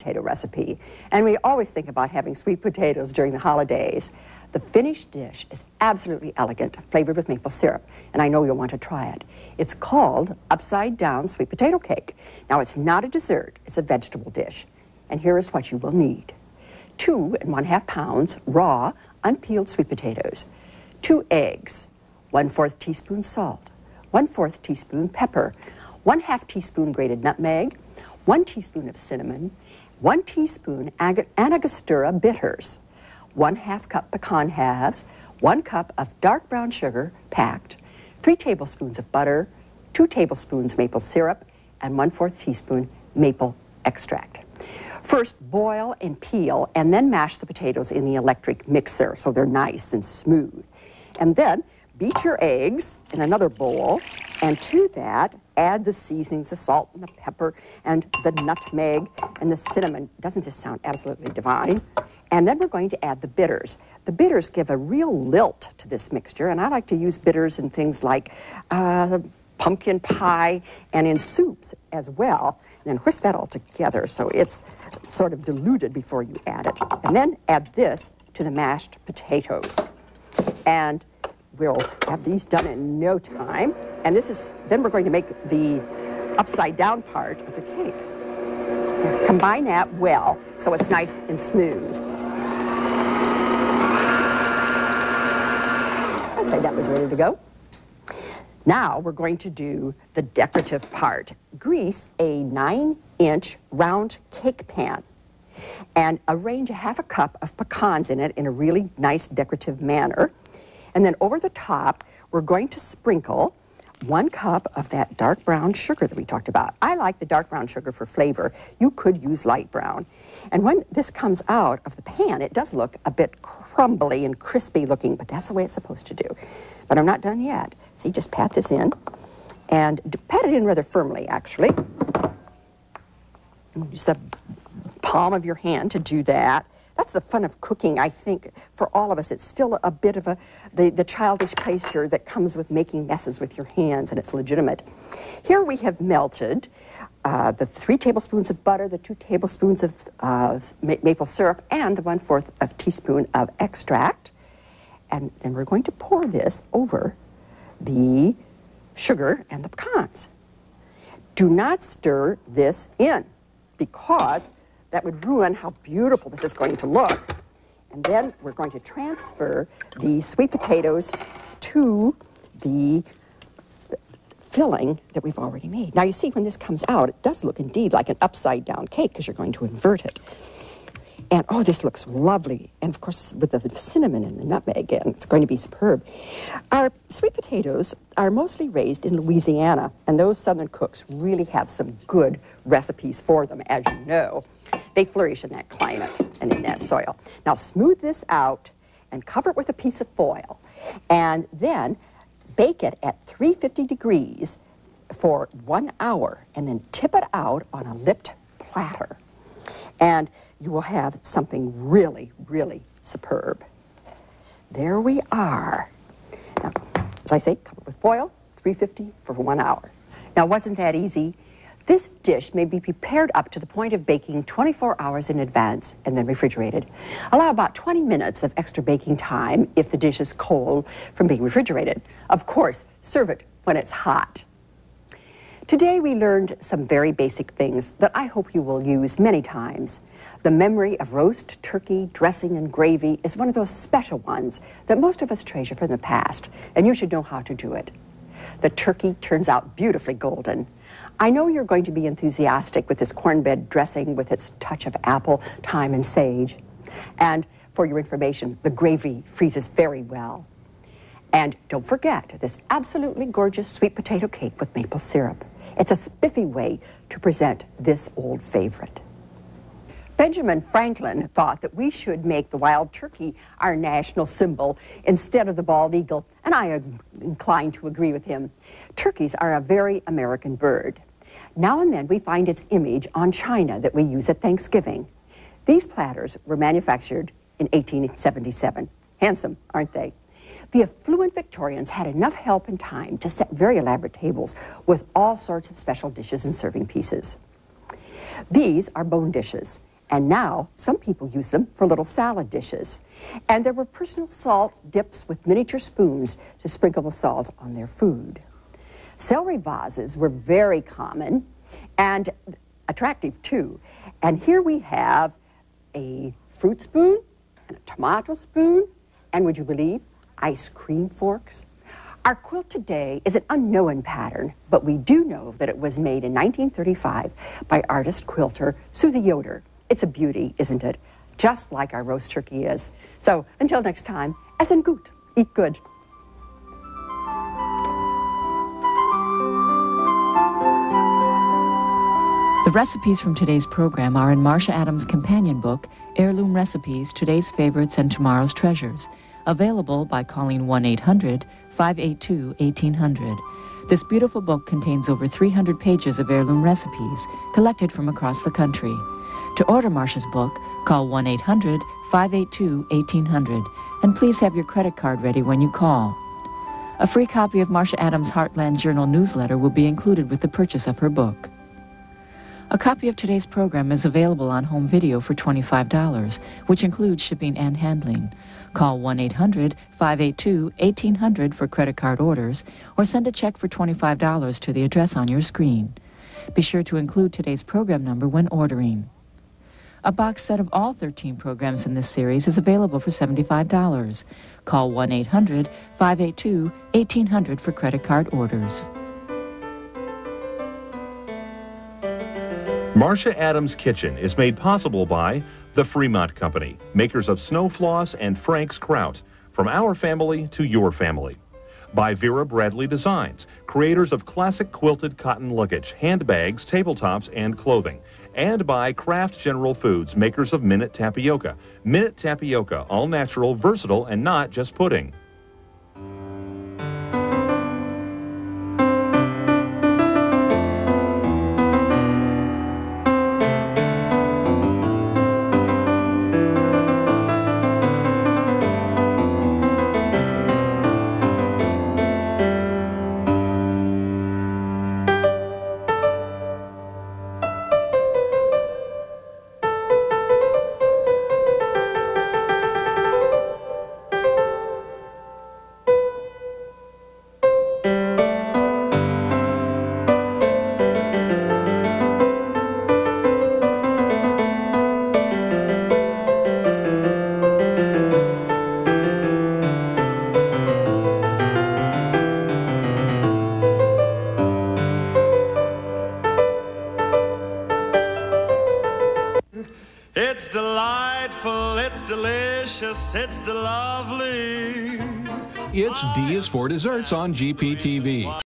potato recipe, and we always think about having sweet potatoes during the holidays. The finished dish is absolutely elegant, flavored with maple syrup, and I know you'll want to try it. It's called upside-down sweet potato cake. Now, it's not a dessert, it's a vegetable dish. And here is what you will need. 2 1/2 pounds raw, unpeeled sweet potatoes, 2 eggs, 1/4 teaspoon salt, 1/4 teaspoon pepper, 1/2 teaspoon grated nutmeg, 1 teaspoon of cinnamon, 1 teaspoon Angostura bitters, 1/2 cup pecan halves, 1 cup of dark brown sugar packed, 3 tablespoons of butter, 2 tablespoons maple syrup, and 1/4 teaspoon maple extract. First, boil and peel, and then mash the potatoes in the electric mixer so they're nice and smooth. And then beat your eggs in another bowl, and to that, add the seasonings, the salt and the pepper and the nutmeg and the cinnamon. Doesn't this sound absolutely divine? And then we're going to add the bitters. The bitters give a real lilt to this mixture, and I like to use bitters in things like pumpkin pie and in soups as well. And then whisk that all together so it's sort of diluted before you add it. And then add this to the mashed potatoes. And we'll have these done in no time. And then we're going to make the upside down part of the cake. Combine that well so it's nice and smooth. I'd say that was ready to go. Now we're going to do the decorative part. Grease a 9-inch round cake pan and arrange 1/2 cup of pecans in it in a really nice decorative manner. And then over the top, we're going to sprinkle 1 cup of that dark brown sugar that we talked about. I like the dark brown sugar for flavor. You could use light brown. And when this comes out of the pan, it does look a bit crumbly and crispy looking, but that's the way it's supposed to do. But I'm not done yet. See, just pat this in, and pat it in rather firmly, actually. Use the palm of your hand to do that. That's the fun of cooking, I think, for all of us. It's still a bit of the childish pleasure that comes with making messes with your hands, and it's legitimate. Here we have melted the 3 tablespoons of butter, the 2 tablespoons of maple syrup, and the 1/4 of teaspoon of extract. And then we're going to pour this over the sugar and the pecans. Do not stir this in, because that would ruin how beautiful this is going to look. And then we're going to transfer the sweet potatoes to the filling that we've already made. Now you see, when this comes out, it does look indeed like an upside down cake because you're going to invert it. And oh, this looks lovely. And of course, with the cinnamon and the nutmeg, and it's going to be superb. Our sweet potatoes are mostly raised in Louisiana, and those southern cooks really have some good recipes for them, as you know. They flourish in that climate and in that soil. Now smooth this out and cover it with a piece of foil, and then bake it at 350 degrees for 1 hour, and then tip it out on a lipped platter. And you will have something really, really superb. There we are. Now, as I say, cover it with foil, 350 for 1 hour. Now, wasn't that easy? This dish may be prepared up to the point of baking 24 hours in advance and then refrigerated. Allow about 20 minutes of extra baking time if the dish is cold from being refrigerated. Of course, serve it when it's hot. Today we learned some very basic things that I hope you will use many times. The memory of roast turkey, dressing, and gravy is one of those special ones that most of us treasure from the past, and you should know how to do it. The turkey turns out beautifully golden. I know you're going to be enthusiastic with this cornbread dressing with its touch of apple, thyme, and sage. And for your information, the gravy freezes very well. And don't forget this absolutely gorgeous sweet potato cake with maple syrup. It's a spiffy way to present this old favorite. Benjamin Franklin thought that we should make the wild turkey our national symbol instead of the bald eagle, and I am inclined to agree with him. Turkeys are a very American bird. Now and then we find its image on china that we use at Thanksgiving. These platters were manufactured in 1877. Handsome, aren't they? The affluent Victorians had enough help and time to set very elaborate tables with all sorts of special dishes and serving pieces. These are bone dishes, And now, some people use them for little salad dishes. And there were personal salt dips with miniature spoons to sprinkle the salt on their food. Celery vases were very common and attractive too. And here we have a fruit spoon and a tomato spoon, and would you believe, ice cream forks? Our quilt today is an unknown pattern, but we do know that it was made in 1935 by artist quilter Susie Yoder. It's a beauty, isn't it? Just like our roast turkey is. So until next time, essen gut, eat good. The recipes from today's program are in Marcia Adams' companion book, Heirloom Recipes, Today's Favorites and Tomorrow's Treasures, available by calling 1-800-582-1800. This beautiful book contains over 300 pages of heirloom recipes collected from across the country. To order Marcia's book, call 1-800-582-1800, and please have your credit card ready when you call. A free copy of Marcia Adams' Heartland Journal newsletter will be included with the purchase of her book. A copy of today's program is available on home video for $25, which includes shipping and handling. Call 1-800-582-1800 for credit card orders, or send a check for $25 to the address on your screen. Be sure to include today's program number when ordering. A box set of all 13 programs in this series is available for $75. Call 1-800-582-1800 for credit card orders. Marcia Adams' Kitchen is made possible by the Fremont Company, makers of Snow Floss and Frank's Kraut, from our family to your family. By Vera Bradley Designs, creators of classic quilted cotton luggage, handbags, tabletops, and clothing. And by Kraft General Foods, makers of Minute Tapioca. Minute Tapioca, all natural, versatile, and not just pudding. It's delightful, it's delicious, it's lovely. It's D is for Desserts on GPTV.